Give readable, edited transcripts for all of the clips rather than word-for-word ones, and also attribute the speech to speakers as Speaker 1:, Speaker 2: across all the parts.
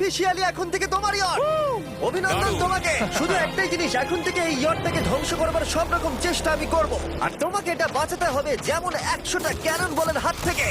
Speaker 1: Officially এখন থেকে তোমার ইয়ট। অভিনন্দন
Speaker 2: দারুণ।
Speaker 1: তোমাকে। শুধু একটাই জিনিস, এখন থেকে এই ইয়টটাকে ধ্বংস করবার সব রকম চেষ্টা আমি করব, আর তোমাকে এটা বাঁচাতে হবে যেমন 100টা ক্যানন বলের হাত থেকে,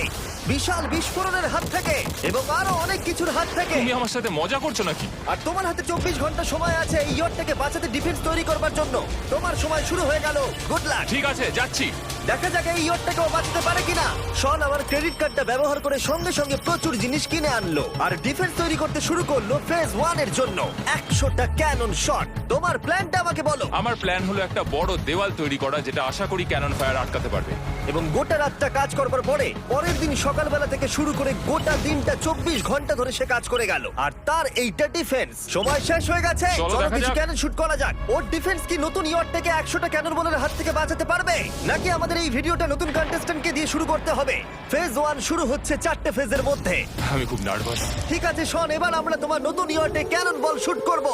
Speaker 1: বিশাল বিস্ফোরণের হাত থেকে, এবং আরো অনেক কিছুর হাত থেকে।
Speaker 2: তুমি আমার সাথে মজা করছো নাকি?
Speaker 1: আর তোমার হাতে 24 ঘন্টা সময় আছে এই ইয়টটাকে বাঁচাতে, ডিফেন্স তৈরি করবার জন্য। তোমার সময় শুরু হয়ে গেল। Good luck.
Speaker 2: ঠিক আছে, যাচ্ছি।
Speaker 1: দেখা যাক এই ইয়টটাকেও বাঁচাতে পারে কিনা। শন আমার ক্রেডিট কার্ডটা ব্যবহার করে সঙ্গে সঙ্গে প্রচুর জিনিস কিনে আনলো আর ডিফেন্স তৈরি করতে শুরু করলো ফেজ 1 এর জন্য 100টা ক্যানন শট। তোমার প্ল্যানটা আমাকে বলো।
Speaker 2: আমার প্ল্যান হলো একটা বড় দেওয়াল তৈরি করা, যেটা আশা করি ক্যানন ফায়ার আটকাতে পারবে।
Speaker 1: এবং গোটা রাতটা কাজ করবার পরে পরের দিন সকালবেলা থেকে শুরু করে গোটা দিনটা 24 ঘন্টা ধরে সে কাজ করে গেল, আর তার এইটা ডিফেন্স। সময় শেষ হয়ে গেছে।
Speaker 2: চলো
Speaker 1: চলো
Speaker 2: দেখা
Speaker 1: কিছু
Speaker 2: যাক।
Speaker 1: ক্যানন শুট করা যাক। ওর ডিফেন্স কি নতুন ইয়টটাকে 100টা ক্যানন বলের হাত থেকে বাঁচাতে পারবে, নাকি আমাদের এই ভিডিওটা নতুন কন্টেস্ট্যান্টকে দিয়ে শুরু করতে হবে? ফেজ 1 শুরু হচ্ছে 4টে ফেজের মধ্যে।
Speaker 2: আমি খুব নার্ভাস।
Speaker 1: ঠিক আছে শন, এবার আমরা তোমার নতুন ইয়টে ক্যানন বল শুট করব।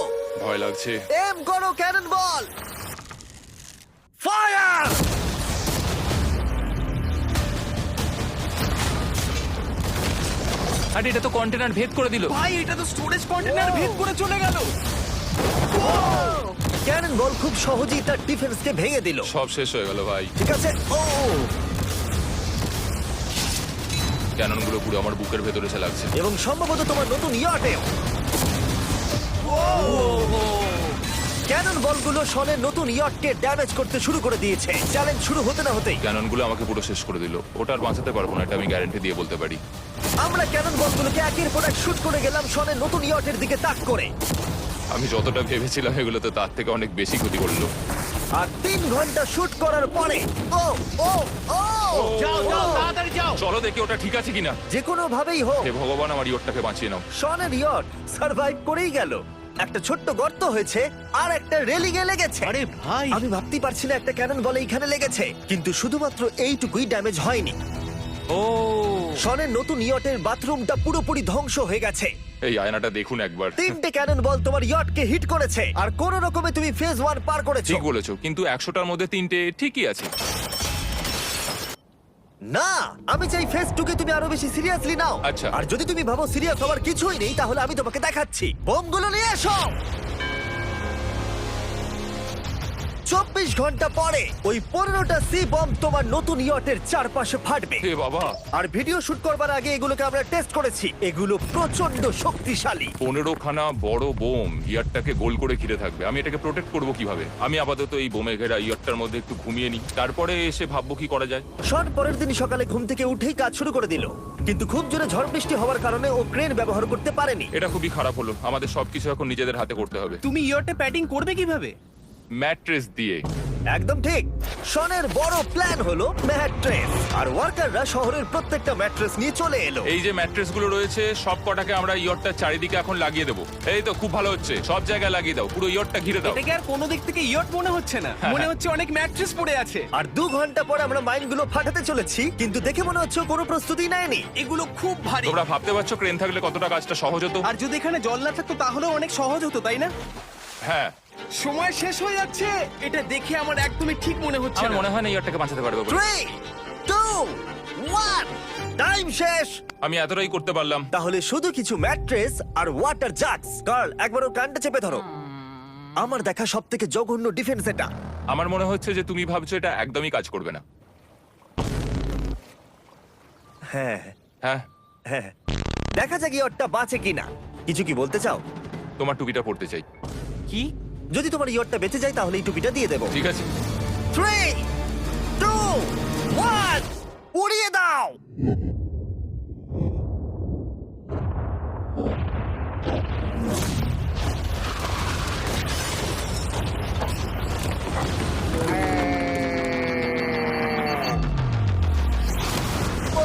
Speaker 2: ভয় লাগছে।
Speaker 1: এম করো ক্যানন বল। ফায়ার!
Speaker 2: আরে এটা তো কন্টেনার ভেদ করে দিল।
Speaker 3: ভাই এটা তো স্টোরেজ কন্টেনার ভেদ করে চলে গেল।
Speaker 1: ক্যানন বল খুব সহজেই তার ডিফেন্সকে ভেঙে দিল।
Speaker 2: সব শেষ হয়ে গেল ভাই।
Speaker 1: ঠিক আছে। ও
Speaker 2: ক্যাননগুলো পুরো আমার বুকের ভেতরে এসে লাগছে।
Speaker 1: এবং সম্ভবত তোমার নতুন ইয়টে ক্যানন বলগুলো শনের নতুন ইয়টকে ড্যামেজ করতে শুরু করে দিয়েছে। চ্যালেঞ্জ শুরু হতে না হতেই
Speaker 2: ক্যাননগুলো আমাকে পুরো শেষ করে দিল। ওটা আর বাঁচাতে পারবো না, এটা আমি গ্যারান্টি দিয়ে বলতে পারি।
Speaker 1: আমরা ক্যানন বলগুলোকে একের পর এক শুট করে গেলাম শনের নতুন ইয়টের দিকে তাক করে।
Speaker 2: আমি যতটা ভেবেছিলাম এগুলো তো তার থেকে অনেক বেশি ক্ষতি করলো।
Speaker 1: আর 3 ঘন্টা শুট করার পরে ও ও ও
Speaker 3: যাও যাও তাড়াতাড়ি যাও।
Speaker 2: চলো দেখি ওটা ঠিক আছে কিনা।
Speaker 1: যে কোনো ভাবেই হোক
Speaker 2: হে ভগবান, আমার ইয়টটাকে বাঁচিয়ে নাও।
Speaker 1: শনের ইয়ট সার্ভাইভ করেই গেল। একটা ছোট্ট গর্ত হয়েছে আর একটা রেলিং এ লেগেছে।
Speaker 3: আরে ভাই
Speaker 1: আমি ভাবতেই পারছি না একটা ক্যানন বলে এইখানে লেগেছে, কিন্তু শুধুমাত্র এইটুকুই ড্যামেজ হয়নি।
Speaker 2: ও
Speaker 1: শনের নতুন ইয়টের বাথরুমটা পুরোপুরি ধ্বংস হয়ে গেছে।
Speaker 2: এই আয়নাটা দেখুন একবার।
Speaker 1: 3টে ক্যানন বল তোমার ইয়টকে হিট করেছে, আর কোন রকমে তুমি ফেজ 1 পার করেছো।
Speaker 2: ঠিক বলেছো, কিন্তু 100টার মধ্যে 3টে ঠিকই আছে।
Speaker 1: না, আমি চাই ফেজ 2 কে তুমি আরো বেশি সিরিয়াসলি নাও।
Speaker 2: আচ্ছা।
Speaker 1: আর যদি তুমি ভাবো সিরিয়াস হওয়ার কিছুই নেই, তাহলে আমি তোমাকে দেখাচ্ছি। বোমগুলো নিয়ে এসো। 24 ঘন্টা পরে ওই 15টা সি বম তোমার নতুন ইয়টের চারপাশে ফাটবে।
Speaker 2: হে বাবা,
Speaker 1: আর ভিডিও শুট করবার আগে এগুলোকে আমরা টেস্ট করেছি। এগুলো প্রচন্ড শক্তিশালী।
Speaker 2: 15খানা বড় বোম ইয়ারটাকে গোল করে ঘিরে থাকবে। আমি এটাকে প্রোটেক্ট করব কিভাবে? আমি আপাতত এই বোমে ঘেরা ইয়ারটার মধ্যে একটু ঘুমিয়ে নিই, তারপরে এসে ভাববো কি করা যায়।
Speaker 1: শন পরের দিন সকালে ঘুম থেকে উঠেই কাজ শুরু করে দিল, কিন্তু খুব জোরে ঝড় বৃষ্টি হওয়ার কারণে ও ক্রেন ব্যবহার করতে পারেনি।
Speaker 2: এটা খুবই খারাপ হলো। আমাদের সবকিছু এখন নিজেদের হাতে করতে হবে।
Speaker 3: তুমি ইয়রটা প্যাটিং করবে কিভাবে?
Speaker 2: ম্যাট্রেস দিয়ে।
Speaker 1: একদম ঠিক। শনের বড় প্ল্যান হলো ম্যাট্রেস, আর ওয়ার্কাররা শহরের প্রত্যেকটা ম্যাট্রেস নিয়ে চলে এলো।
Speaker 2: এই যে ম্যাট্রেস গুলো রয়েছে সব কটাকে আমরা ইয়রটার চারিদিকে এখন লাগিয়ে দেবো। এই তো খুব ভালো হচ্ছে, সব জায়গায় লাগিয়ে দাও, পুরো ইয়রটা ঘিরে দাও।
Speaker 3: এটাকে আর কোনো দিক থেকে ইয়ট মনে হচ্ছে না, মনে হচ্ছে অনেক ম্যাট্রেস পড়ে আছে।
Speaker 1: আর 2 ঘন্টা পর আমরা মাইনগুলো ফাটাতে চলেছি, কিন্তু দেখে মনে হচ্ছে ও কোনো প্রস্তুতি নেয়নি।
Speaker 3: এগুলো খুব ভারী।
Speaker 2: তোমরা ভাবতে পারছো ক্রেন থাকলে কতটা কাজটা সহজ হতো?
Speaker 3: আর যদি এখানে জল না থাকতো তাহলেও অনেক সহজ হতো, তাই না?
Speaker 2: হ্যাঁ,
Speaker 3: সময় শেষ হয়ে যাচ্ছে। এটা দেখে আমার একদমই ঠিক মনে হচ্ছে
Speaker 2: আমার
Speaker 3: না।
Speaker 2: মনে হয় না ইয়রটাকে বাঁচাতে পারবে বলে।
Speaker 1: 3 2 1 টাইম শেষ।
Speaker 2: আমি এতটাই করতে পারলাম।
Speaker 1: তাহলে শুধু কিছু ম্যাট্রেস আর ওয়াটার জাগস। কার্ল, একবার ওর কানটা চেপে ধরো। আমার দেখা সবথেকে জঘন্য ডিফেন্স এটা।
Speaker 2: আমার মনে হচ্ছে যে তুমি ভাবছো এটা একদমই কাজ করবে না।
Speaker 1: হ্যাঁ
Speaker 2: হ্যাঁ,
Speaker 1: হ্যাঁ, দেখা যাক ইয়রটা বাঁচে কিনা। কিছু কি বলতে চাও?
Speaker 2: তোমার টুপিটা পড়তে চাই।
Speaker 3: কি?
Speaker 1: যদি তোমার ইয়রটা বেঁচে যায় তাহলে এই টুপিটা দিয়ে দেবো।
Speaker 2: ঠিক আছে।
Speaker 1: 3 2 1 উড়িয়ে দাও।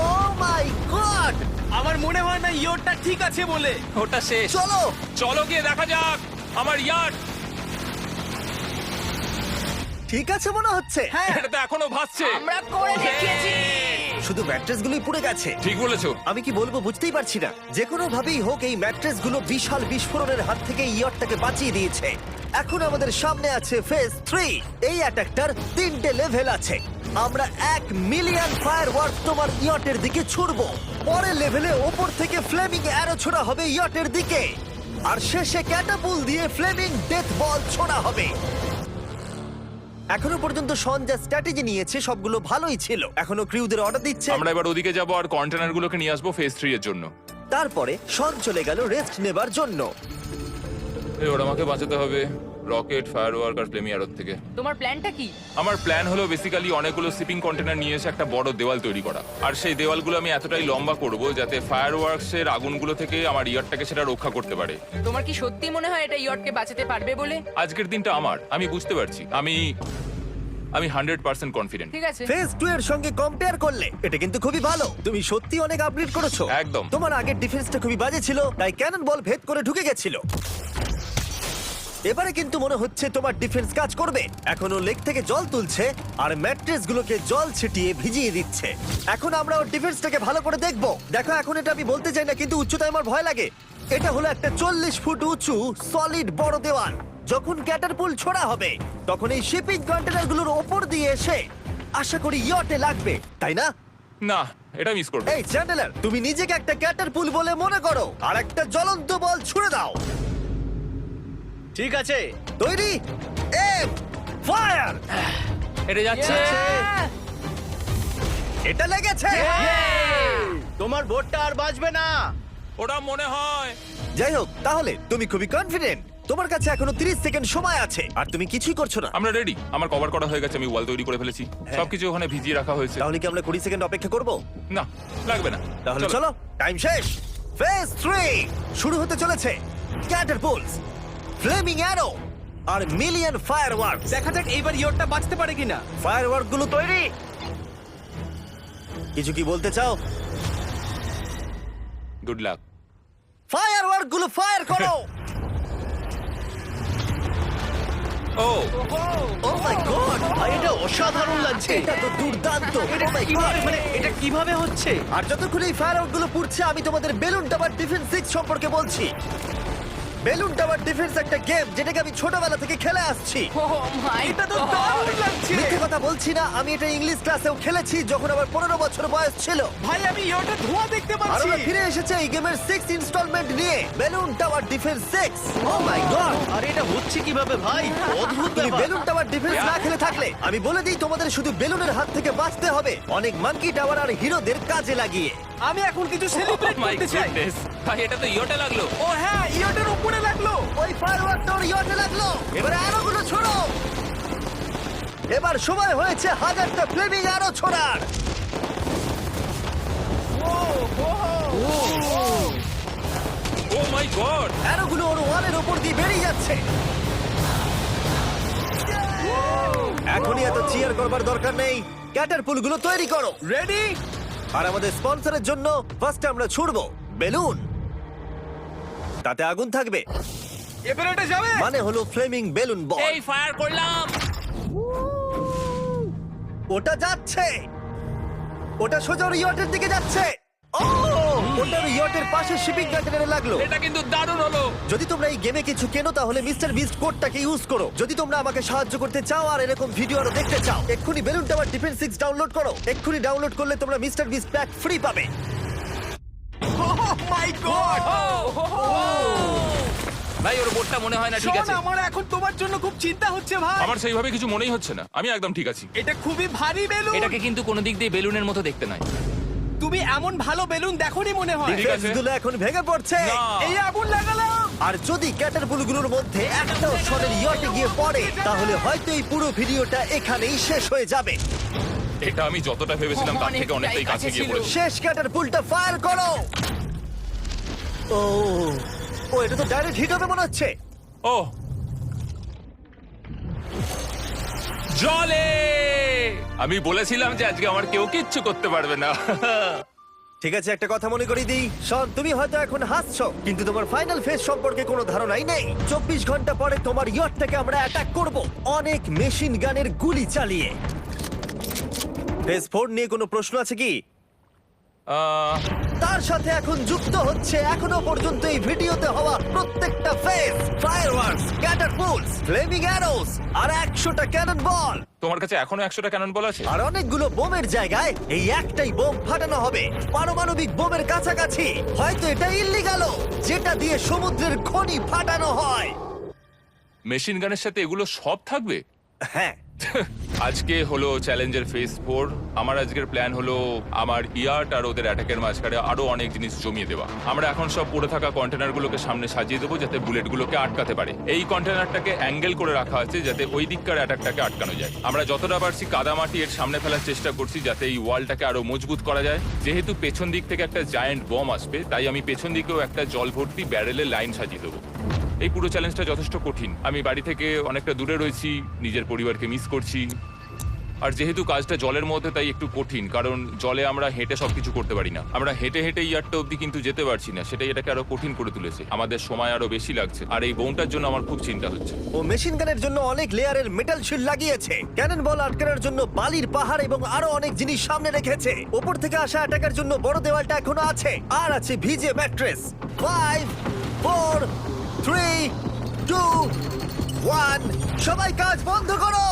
Speaker 1: Oh my God!
Speaker 3: আমার মনে হয় না ইয়রটা ঠিক আছে বলে।
Speaker 2: ওটা শেষ।
Speaker 1: চলো
Speaker 2: চলো গিয়ে দেখা যাক আমার ইয়ার্ড।
Speaker 1: ঠিক আছে মনে হচ্ছে।
Speaker 2: এটা তো এখনো ভাসছে।
Speaker 3: আমরা করে দেখিয়েছি।
Speaker 1: শুধু ম্যাট্রেসগুলোই পুড়ে গেছে।
Speaker 2: ঠিক বলেছো।
Speaker 1: আমি কি বলবো বুঝতেই পারছি না। যে কোনো ভাবেই হোক এই ম্যাট্রেসগুলো বিশাল বিস্ফোরণের হাত থেকে ইয়টটাকে বাঁচিয়ে দিয়েছে। এখন আমাদের সামনে আছে ফেজ 3। এই অ্যাটাকটার 3টে লেভেল আছে। আমরা 1 মিলিয়ন ফায়ারওয়ার্ক তোমার ইয়টের দিকে ছুড়বো। পরের লেভেলে ওপর থেকে ফ্লেমিং অ্যারো ছোড়া হবে ইয়টের দিকে। আর শেষে ক্যাটাপুল দিয়ে ফ্লেমিং ডেথ বল ছোড়া হবে। এখনো পর্যন্ত শন যা স্ট্র্যাটেজি নিয়েছে সবগুলো ভালোই ছিল। এখনো ক্রিউদের অর্ডার দিচ্ছে।
Speaker 2: আমরা এবার ওদিকে যাবো আর কন্টেনারগুলোকে নিয়ে আসবো ফেজ 3 এর জন্য।
Speaker 1: তারপরে শন চলে গেল রেস্ট নেবার জন্য।
Speaker 2: এবার আমাকে বাঁচাতে হবে রকেট, ফায়ারওয়ার্ক আর ফ্লেমি অ্যারোর থেকে।
Speaker 4: তোমার প্ল্যানটা কি?
Speaker 2: আমার প্ল্যান হলো বেসিক্যালি অনেকগুলো শিপিং কন্টেনার নিয়ে এসে একটা বড় দেওয়াল তৈরি করা। আর সেই দেওয়ালগুলো আমি এতটাই লম্বা করব যাতে ফায়ারওয়ার্কসের আগুনগুলো থেকে আমার ইয়ারটাকে সেটা রক্ষা করতে পারে।
Speaker 4: তোমার কি সত্যি মনে হয় এটা ইয়টকে বাঁচাতে পারবে বলে?
Speaker 2: আজকের দিনটা আমার, আমি বুঝতে পারছি। আমি 100% কনফিডেন্ট।
Speaker 4: ঠিক আছে।
Speaker 1: ফেজ 2 এর সঙ্গে কম্পেয়ার করলে এটা কিন্তু খুবই ভালো। তুমি সত্যি অনেক আপগ্রেড করেছো।
Speaker 2: একদম।
Speaker 1: তোমার আগের ডিফেন্সটা খুবই বাজে ছিল, তাই ক্যানন বল ভেদ করে ঢুকে গেছিল। এবারে কিন্তু মনে হচ্ছে তোমার ডিফেন্স কাজ করবে। এখনো লেক থেকে জল তুলছে আর ম্যাট্রেস গুলোকে জল ছিটিয়ে ভিজিয়ে দিচ্ছে। এখন আমরা ওর ডিফেন্সটাকে ভালো করে দেখবো। দেখো, এখন এটা আমি বলতে চাই না, কিন্তু উচ্চতায় আমার ভয় লাগে। এটা হলো একটা 40 ফুট উঁচু সলিড বড় দেওয়াল। যখন ক্যাটারপুল ছোড়া হবে তখন এই শিপিং কন্টেনারগুলোর ওপর দিয়ে এসে আশা করি ইয়টে লাগবে, তাই না?
Speaker 2: না, এটা মিস করব।
Speaker 1: এই চ্যান্ডেলার, তুমি নিজেকে একটা ক্যাটারপুল বলে মনে করো আর একটা জ্বলন্ত বল ছুড়ে দাও।
Speaker 3: ঠিক আছে।
Speaker 1: তৈরি, এম, ফায়ার!
Speaker 3: এটা যাচ্ছে।
Speaker 1: এটা লেগেছে।
Speaker 3: তোমার বোটটা আর বাঁচবে না।
Speaker 2: ওটা মনে হয়।
Speaker 1: যাই হোক, তাহলে তুমি খুবই কনফিডেন্ট। তোমার কাছে এখনো 30 সেকেন্ড সময় আছে আর তুমি কিছুই করছো না।
Speaker 2: আমরা রেডি, আমার কভার করা হয়ে গেছে, আমি ওয়াল তৈরি করে ফেলেছি, সবকিছু ওখানে ভিজিয়ে রাখা হয়েছে।
Speaker 1: তাহলে কি আমরা 20 সেকেন্ড অপেক্ষা করব?
Speaker 2: না, লাগবে না।
Speaker 1: তাহলে চলো, টাইম শেষ। ফেজ 3 শুরু হতে চলেছে। ক্যাটারপুলস, ফ্লেমিং অ্যারো আর মিলিয়ন ফায়ারওয়ার্কস।
Speaker 3: দেখা যাক এইবার ইয়টটা বাঁচতে পারে কিনা।
Speaker 1: ফায়ারওয়ার্ক গুলো তৈরি। কিছু কি বলতে চাও?
Speaker 2: Good luck.
Speaker 1: ফায়ারওয়ার্ক গুলো ফায়ার করো।
Speaker 2: ও
Speaker 1: ও মাই গড,
Speaker 3: ভাই এটা অসাধারণ লাগছে।
Speaker 1: এটা তো দুর্দান্ত।
Speaker 3: এটা
Speaker 1: Oh my
Speaker 3: কিভাবে
Speaker 1: God!
Speaker 3: মানে এটা কিভাবে হচ্ছে?
Speaker 1: আর যতক্ষণ এই ফায়ারওয়ার্ক গুলো পুড়ছে আমি তোমাদের বেলুন টাওয়ার ডিফেন্স 6 সম্পর্কে বলছি। বেলুন টাওয়ার ডিফেন্স একটা গেম যেটাকে আমি ছোটবেলা থেকে খেলে আসছি।
Speaker 4: ও মাই
Speaker 3: এটা তো দারুণ লাগছে।
Speaker 1: মিথ্যে কথা বলছি না, আমি এটা ইংলিশ ক্লাসেও খেলেছি যখন আমার 15 বছর বয়স ছিল।
Speaker 3: ভাই আমি ইয়টের ধোঁয়া দেখতে
Speaker 1: আর
Speaker 3: পাচ্ছি।
Speaker 1: ওরা ফিরে এসেছে এই গেমের 6 ইনস্টলমেন্ট নিয়ে, বেলুন টাওয়ার ডিফেন্স 6। ও মাই গড,
Speaker 3: আর এটা হচ্ছে কিভাবে ভাই? অদ্ভুত
Speaker 1: তুমি
Speaker 3: ব্যাপার।
Speaker 1: বেলুন টাওয়ার ডিফেন্স না খেলে থাকলে আমি বলে দিই তোমাদের শুধু বেলুনের হাত থেকে বাঁচতে হবে, অনেক মাঙ্কি টাওয়ার আর হিরোদের কাজে লাগিয়ে।
Speaker 3: আমি এখন কিছু সেলিব্রেট
Speaker 2: মাই
Speaker 3: করতে চাই।
Speaker 2: গুডনেস, ভাই এটা তো ইয়োটা লাগলো।
Speaker 3: ও হ্যাঁ, ইয়টের উপরে লাগলো।
Speaker 1: ওই ফায়ারওয়ার্কটা ওর ইয়টে লাগলো। এবারে আরোগুলো ছোড়ো। এবার সময় হয়েছে 1000টা ফ্লেমিং আরো ছোড়ার।
Speaker 2: ও মাই গড,
Speaker 1: অ্যারোগুলো ওর ওয়ালের উপর দিয়ে বেরিয়ে যাচ্ছে। এখনই এত চিয়ার করবার দরকার নেই, ক্যাটারপুলগুলো তৈরি করো।
Speaker 3: রেডি?
Speaker 1: আর আমাদের স্পন্সরের জন্য ফার্স্টে আমরা ছুড়বো বেলুন, তাতে আগুন থাকবে,
Speaker 3: এবারে এটা যাবে।
Speaker 1: মানে হলো ফ্লেমিং বেলুন বল।
Speaker 2: এই ফায়ার করলাম।
Speaker 1: ওটা যাচ্ছে, ওটা সোজা ওর ইয়টের দিকে যাচ্ছে। ও, ওটা ওর ইয়টের পাশে শিপিং কন্টেনারে লাগলো।
Speaker 2: এটা কিন্তু দারুণ হলো।
Speaker 1: যদি তোমরা এই গেমে কিছু কেনো তাহলে মিস্টার বিস্ট কোডটাকে ইউজ করো। যদি তোমরা আমাকে সাহায্য করতে চাও আর এরকম ভিডিও আরো দেখতে চাও, এক্ষুনি বেলুন টাওয়ার ডিফেন্স 6 ডাউনলোড করো। এক্ষুনি ডাউনলোড করলে তোমরা মিস্টার বিস্ট প্যাক ফ্রি পাবে।
Speaker 3: ও মাই গড।
Speaker 2: ভাই ওর বোটটা মনে হয় না ঠিক আছে।
Speaker 3: আমার এখন তোমার জন্য খুব চিন্তা হচ্ছে ভাই।
Speaker 2: আমার সেইভাবে কিছু মনেই হচ্ছে না, আমি একদম ঠিক আছি।
Speaker 3: এটা খুবই ভারী বেলুন।
Speaker 5: এটাকে কিন্তু কোনো দিক দিয়ে বেলুনের মতো দেখতে নয়।
Speaker 3: তুমি এমন ভালো বেলুন দেখোনি মনে হয়।
Speaker 2: ঠিক আছে।
Speaker 1: ডিফেন্সগুলো এখন ভেঙে পড়ছে।
Speaker 2: না।
Speaker 3: এই আগুন লাগালাম।
Speaker 1: আর যদি ক্যাটারপুলগুলোর মধ্যে একটাও শনের ইয়টে গিয়ে পড়ে তাহলে হয়তো এই পুরো ভিডিওটা এখানেই শেষ হয়ে যাবে।
Speaker 2: এটা আমি যতটা ভেবেছিলাম তার থেকে অনেকটাই কাছে গিয়ে পড়েছে।
Speaker 1: শেষ ক্যাটারপুলটা ফায়ার করো। ও ও, এটা তো ডাইরেক্ট হিট হবে মনে হচ্ছে।
Speaker 2: ও জলে, আমি বলেছিলাম যে আজকে আমার কেউ কিচ্ছু করতে পারবে না।
Speaker 1: ঠিক আছে, একটা কথা মনে করিয়ে দিই, শন, তুমি হয়তো এখন হাসছো কিন্তু তোমার ফাইনাল ফেজ সম্পর্কে কোনো ধারণাই নেই। 24 ঘন্টা পরে তোমার ইয়টটাকে আমরা অ্যাটাক করব অনেক মেশিন গানের গুলি চালিয়ে। ফেজ 4 নিয়ে কোনো প্রশ্ন আছে কি?
Speaker 2: আহ,
Speaker 1: তার সাথে এখন যুক্ত হচ্ছে এখনো পর্যন্ত এই ভিডিওতে হওয়া প্রত্যেকটা face, fireworks, catapults, flaming arrows আর 100টা ক্যানন বল।
Speaker 2: তোমার কাছে এখনো 100টা ক্যানন বল আছে?
Speaker 1: আর অনেকগুলো বোমের জায়গায় এই একটাই বোম ফাটানো হবে, পারমাণবিক বোমের কাছাকাছি। হয়তো এটা ইল্লিগাল, যেটা দিয়ে সমুদ্রের খনি ফাটানো হয়।
Speaker 2: মেশিন গানের সাথে এগুলো সব থাকবে?
Speaker 1: হ্যাঁ,
Speaker 2: আজকে হলো চ্যালেঞ্জের ফেজ 4। আমার আজকের প্ল্যান হলো আমার ইয়ার্ট আর ওদের অ্যাটাকের মাঝখানে আরো অনেক জিনিস জমিয়ে দেওয়া। আমরা এখন সব পড়ে থাকা কন্টেনারগুলোকে সামনে সাজিয়ে দেবো যাতে বুলেটগুলোকে আটকাতে পারে। এই কন্টেনারটাকে অ্যাঙ্গেল করে রাখা আছে যাতে ওই দিককার অ্যাটাকটাকে আটকানো যায়। আমরা যতটা পারছি কাদামাটি এর সামনে ফেলার চেষ্টা করছি যাতে এই ওয়ালটাকে আরো মজবুত করা যায়। যেহেতু পেছন দিক থেকে একটা জায়ান্ট বম আসবে, তাই আমি পেছন দিকেও একটা জল ভর্তি ব্যারেলের লাইন সাজিয়ে দেবো। এই পুরো চ্যালেঞ্জটা যথেষ্ট কঠিন। আমি বাড়ি থেকে অনেকটা দূরে রয়েছি, নিজের পরিবারকে মিস করছি। আর যেহেতু কাজটা জলের মধ্যে, তাই একটু কঠিন, কারণ জলে আমরা হেঁটে সবকিছু করতে পারি না। আমরা হেঁটে হেঁটে ইয়ারটা অব্দি কিন্তু যেতে পারছি না, সেটাই এটাকে আরো কঠিন করে তুলেছে। আমাদের সময় আরো বেশি লাগছে, আর এই বোনটার জন্য আমার খুব চিন্তা হচ্ছে।
Speaker 1: ও মেশিন গানের জন্য অনেক লেয়ারের মেটাল শিল্ড লাগিয়েছে, ক্যানন বল আটকানোর জন্য বালির পাহাড় এবং আরো অনেক জিনিস সামনে রেখেছে। উপর থেকে আসা অ্যাটাকের জন্য বড় দেওয়ালটা এখনো আছে, আর আছে ভিজে ম্যাট্রেস। 5 4 3 2 1, সবাই কাজ বন্ধ করো,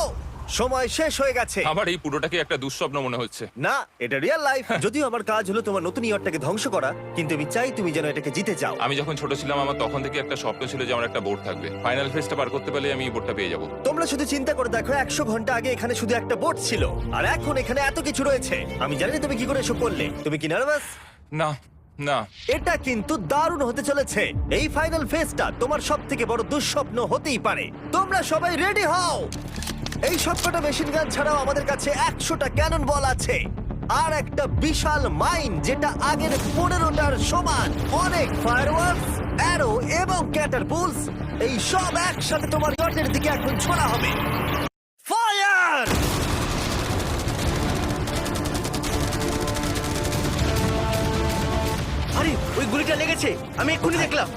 Speaker 1: সময় শেষ হয়ে গেছে।
Speaker 2: আমার এই পুরোটাকে একটা দুঃস্বপ্ন মনে হচ্ছে।
Speaker 1: না, এটা রিয়েল লাইফ। যদিও আমার কাজ হলো তোমার নতুন ইয়ারটাকে ধ্বংস করা, কিন্তু আমি চাই তুমি যেন এটাকে জিতে যাও।
Speaker 2: আমি যখন ছোট ছিলাম, আমার তখন থেকে একটা স্বপ্ন ছিল যে আমার একটা বোর্ড থাকবে। ফাইনাল ফেজটা পার করতে পারলে আমি এই বোর্ডটা পেয়ে যাবো।
Speaker 1: তোমরা শুধু চিন্তা করে দেখো, 100 ঘন্টা আগে এখানে শুধু একটা বোট ছিল, আর এখন এখানে এত কিছু রয়েছে। আমি জানি না তুমি কি করে এসব করলে। তুমি কি নার্ভাস?
Speaker 2: না না,
Speaker 1: এটা কিন্তু দারুণ হতে চলেছে। এই ফাইনাল ফেজটা তোমার সব থেকে বড় দুঃস্বপ্ন হতেই পারে। তোমরা সবাই রেডি হও। এই সবকটা মেশিন গান ছাড়াও আমাদের কাছে 100টা ক্যানন বল আছে, আর একটা বিশাল মাইন যেটা আগের 15টার সমান। অনেক ফায়ারওয়ার্কস, অ্যারো এবং ক্যাটারপুলস, এই সব একসাথে তোমার ইয়টের দিকে এখন ছোড়া হবে। ফায়ার!
Speaker 3: আরে ওই গুলিটা লেগেছে, আমি এক্ষুনি দেখলাম।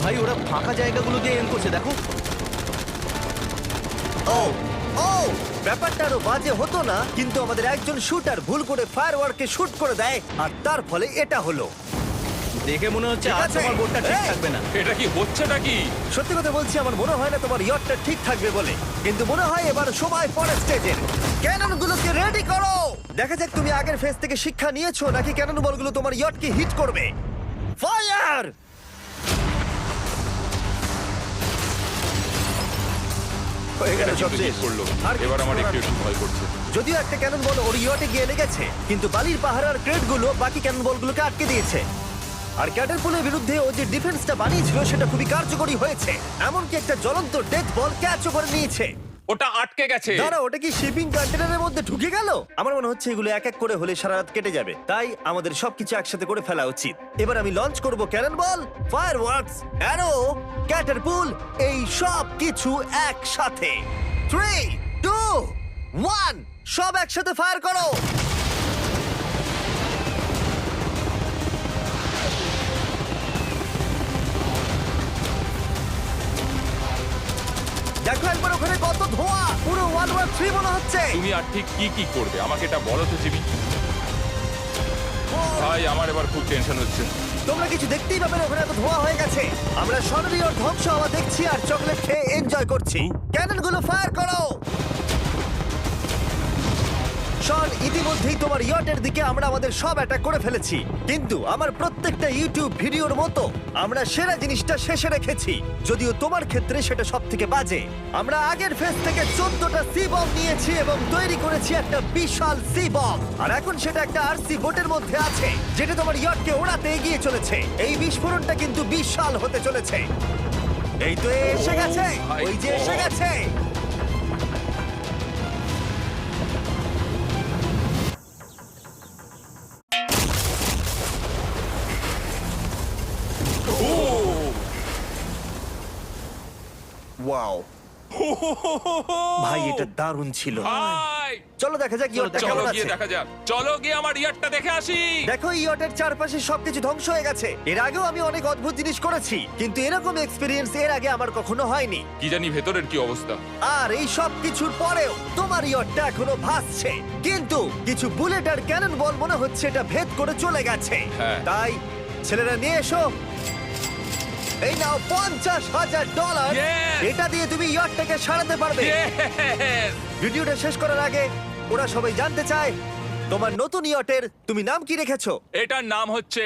Speaker 3: ভাই ওরা ফাঁকা জায়গাগুলো দিয়ে এম করছে, দেখো।
Speaker 1: ও ও, ব্যাপারটা আরো বাজে হতো না, কিন্তু আমাদের একজন শুটার ভুল করে ফায়ারওয়ার্ককে শুট করে দেয়, আর তার ফলে এটা হলো।
Speaker 3: দেখে মনে হচ্ছে
Speaker 1: ঠিক
Speaker 3: আর
Speaker 1: আছে।
Speaker 3: তোমার বোর্ডটা ঠিক
Speaker 1: এই!
Speaker 3: থাকবে না।
Speaker 2: এটা কি হচ্ছেটা কি?
Speaker 1: সত্যি কথা বলছি, আমার মনে হয় না তোমার ইয়টটা ঠিক থাকবে বলে, কিন্তু মনে হয় এবার সময় পরের স্টেজের। ক্যাননগুলোকে রেডি করো। দেখা যাক তুমি আগের ফেজ থেকে শিক্ষা নিয়েছো নাকি ক্যানন বলগুলো তোমার ইয়টকে হিট করবে। ফায়ার! হয়ে গেল
Speaker 2: এটা
Speaker 1: সব
Speaker 2: কিন্তু
Speaker 1: শেষ।
Speaker 2: মিস করলো।
Speaker 1: আর
Speaker 2: এবার
Speaker 1: কিচ্ছু
Speaker 2: আমার
Speaker 1: করার
Speaker 2: একটু
Speaker 1: নেই।
Speaker 2: একটু ভয় করছে।
Speaker 1: যদিও একটা ক্যানন বল ওর ইয়টে গিয়ে লেগেছে, কিন্তু বালির পাহাড় আর ক্রেটগুলো বাকি ক্যানন বলগুলোকে আটকে দিয়েছে। আর ক্যাটারপুলের বিরুদ্ধে ও যে ডিফেন্সটা বানিয়েছিল সেটা খুবই কার্যকরী হয়েছে। এমনকি একটা জ্বলন্ত ডেথ বল ক্যাচও করে নিয়েছে।
Speaker 2: ওটা আটকে গেছে।
Speaker 1: দাঁড়া, ওটা কি শিপিং কন্টেনারের মধ্যে ঢুকে গেল? আমার মনে হচ্ছে এগুলো এক এক করে হলে সারা রাত কেটে যাবে, তাই আমাদের সবকিছু একসাথে করে ফেলা উচিত। এবার আমি লঞ্চ করব ক্যানন বল, ফায়ারওয়ার্কস, অ্যারো, ক্যাটারপুল, এই সব কিছু একসাথে। 3 2 1, সব একসাথে ফায়ার করো। দেখো একবার ওখানে কত ধোঁয়া, পুরো World War 3 মনে হচ্ছে।
Speaker 2: তুমি আর ঠিক কি কি করবে আমাকে এটা বলো তো জিমি। ভাই আমার এবার খুব টেনশন হচ্ছে।
Speaker 1: তোমরা কিছু দেখতেই পাবে না, ওখানে এত ধোঁয়া হয়ে গেছে। আমরা স্বর্ণীয় ধ্বংস হওয়া দেখছি আর চকলেট খেয়ে এনজয় করছি। ক্যাননগুলো ফায়ার করো। শন, ইতিমধ্যেই তোমার ইয়টের দিকে আমরা আমাদের সব অ্যাটাক করে ফেলেছি, কিন্তু আমার প্রত্যেকটা ইউটিউব ভিডিওর মতো আমরা সেরা জিনিসটা শেষে রেখেছি, যদিও তোমার ক্ষেত্রে সেটা সব থেকে বাজে। আমরা আগের ফেজ থেকে 14টা সি বম নিয়েছি এবং তৈরি করেছি একটা বিশাল সি বম, আর এখন সেটা একটা আরসি বোটের মধ্যে আছে যেটা তোমার ইয়টকে ওড়াতে এগিয়ে চলেছে। এই বিস্ফোরণটা কিন্তু বিশাল হতে চলেছে। এই তো এসে গেছে, ওই যে এসে গেছে। ওয়াও, ভাই এটা দারুণ ছিল।
Speaker 2: ভাই
Speaker 1: চলো দেখা যাক ইয়টটা
Speaker 2: চলো
Speaker 1: কেমন
Speaker 2: গিয়ে
Speaker 1: আছে।
Speaker 2: দেখা যাক, চলো গিয়ে আমার ইয়ারটা দেখে আসি।
Speaker 1: দেখো ইয়টের চারপাশে সবকিছু ধ্বংস হয়ে গেছে। এর আগেও আমি অনেক অদ্ভুত জিনিস করেছি, কিন্তু এরকম এক্সপেরিয়েন্স এর আগে আমার কখনো হয়নি।
Speaker 2: কি জানি ভেতরের কি অবস্থা।
Speaker 1: আর এই সব কিছুর পরেও তোমার ইয়টটা এখনো ভাসছে, কিন্তু কিছু বুলেট আর ক্যানন বল মনে হচ্ছে এটা ভেদ করে চলে গেছে।
Speaker 2: হ্যাঁ।
Speaker 1: তাই ছেলেরা নিয়ে এসো, এই নাও $50,000।
Speaker 2: Yes!
Speaker 1: এটা দিয়ে তুমি ইয়টটাকে সারাতে পারবে।
Speaker 2: Yes!
Speaker 1: ভিডিওটা শেষ করার আগে ওরা সবাই জানতে চায় তোমার নতুন ইয়টের তুমি নাম কি রেখেছো?
Speaker 2: এটার নাম হচ্ছে